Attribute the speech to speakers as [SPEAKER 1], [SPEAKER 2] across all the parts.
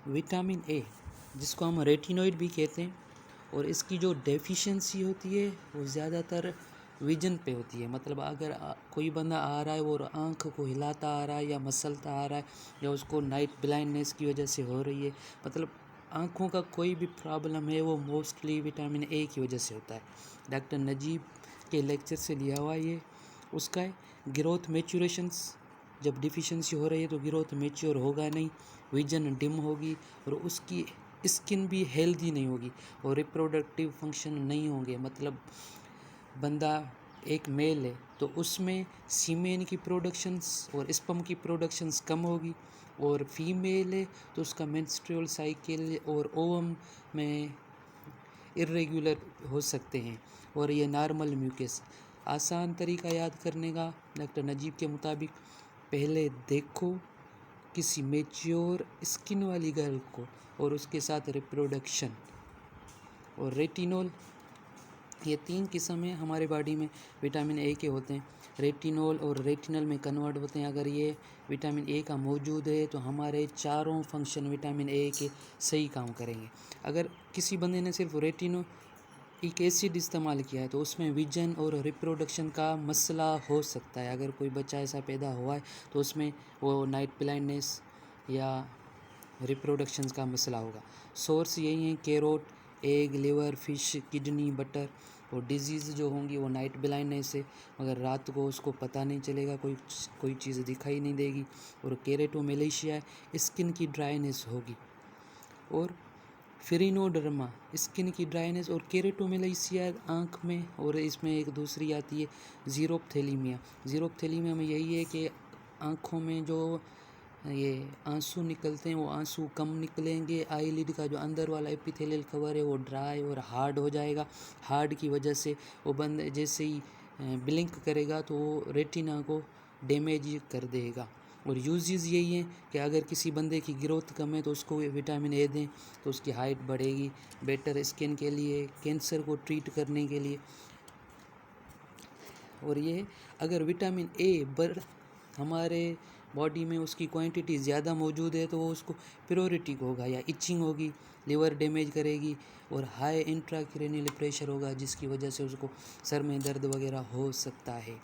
[SPEAKER 1] Vitamin A जिसको हम retinoid भी कहते हैं, और इसकी जो डेफिशिएंसी होती है वो ज़्यादातर विजन पे होती है। मतलब अगर कोई बंदा आ रहा है और आँख को हिलाता आ रहा है या मसलता आ रहा है या उसको नाइट ब्लाइंडनेस की वजह से हो रही है, मतलब आँखों का कोई भी प्रॉब्लम है, वो मोस्टली विटामिन ए की वजह से होता है। डॉक्टर नजीब के लेक्चर से लिया हुआ ये उसका है। ग्रोथ मैच्योरेशंस, जब डिफिशिएंसी हो रही है तो ग्रोथ मैच्योर होगा नहीं, विजन डिम होगी और उसकी स्किन भी हेल्दी नहीं होगी और रिप्रोडक्टिव फंक्शन नहीं होंगे। मतलब बंदा एक मेल है तो उसमें सीमेन की प्रोडक्शंस और स्पर्म की प्रोडक्शंस कम होगी, और फीमेल है तो उसका मेंस्ट्रुअल साइकिल और ओवम में इरेगुलर हो सकते हैं। और ये नॉर्मल म्यूकस। आसान तरीका याद करने का डॉक्टर नजीब के मुताबिक, पहले देखो किसी मेच्योर स्किन वाली गर्ल को और उसके साथ रिप्रोडक्शन। और रेटिनॉल, ये 3 किस्म है हमारे बॉडी में विटामिन ए के होते हैं। रेटिनॉल और रेटिनल में कन्वर्ट होते हैं। अगर ये विटामिन ए का मौजूद है तो हमारे चारों फंक्शन विटामिन ए के सही काम करेंगे। अगर किसी बंदे ने सिर्फ रेटिनोइक एसिड इस्तेमाल किया है तो उसमें विजन और रिप्रोडक्शन का मसला हो सकता है। अगर कोई बच्चा ऐसा पैदा हुआ है तो उसमें वो नाइट ब्लाइंडनेस या रिप्रोडक्शंस का मसला होगा। सोर्स यही है carrot, egg, liver, fish, kidney, butter. और डिजीज़ जो होंगी वो नाइट ब्लाइंडनेस है, मगर रात को उसको पता नहीं चलेगा, कोई चीज़ दिखाई नहीं देगी। और केरेटोमेलेशिया, स्किन की ड्राइनेस होगी। और फेरिनोडर्मा, स्किन की ड्राइनेस। और केरेटोमेलेशिया आँख में। और इसमें एक दूसरी आती है ज़ीरोप्थेलीमिया। ज़ीरोप्थेलीमिया में यही है कि आँखों में जो ये आंसू निकलते हैं वो आंसू कम निकलेंगे। आईलिड का जो अंदर वाला एपिथेलियल कवर है वो ड्राई और हार्ड हो जाएगा। हार्ड की वजह से वो बंद जैसे ही ब्लिंक करेगा तो वो रेटिना को डैमेज कर देगा। और यूजेस यही है कि अगर किसी बंदे की ग्रोथ कम है तो उसको विटामिन ए दें तो उसकी हाइट बढ़ेगी, बेटर स्किन के लिए, कैंसर को ट्रीट करने के लिए। और ये अगर विटामिन ए हमारे बॉडी में उसकी क्वांटिटी ज़्यादा मौजूद है तो वो उसको प्योरिटिक होगा या इचिंग होगी, लिवर डैमेज करेगी और हाई इंट्राक्रैनियल प्रेशर होगा जिसकी वजह से उसको सर में दर्द वगैरह हो सकता है।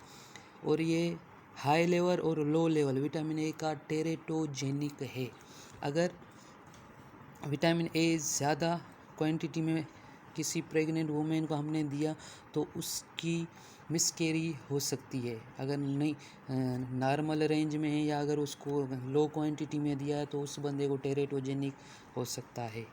[SPEAKER 1] और ये हाई लेवल और लो लेवल विटामिन ए का टेरेटोजेनिक है। अगर विटामिन ए ज़्यादा क्वांटिटी में किसी प्रेग्नेंट वुमेन को हमने दिया तो उसकी मिसकैरी हो सकती है। अगर नहीं नॉर्मल रेंज में है या अगर उसको लो क्वांटिटी में दिया है तो उस बंदे को टेरेटोजेनिक हो सकता है।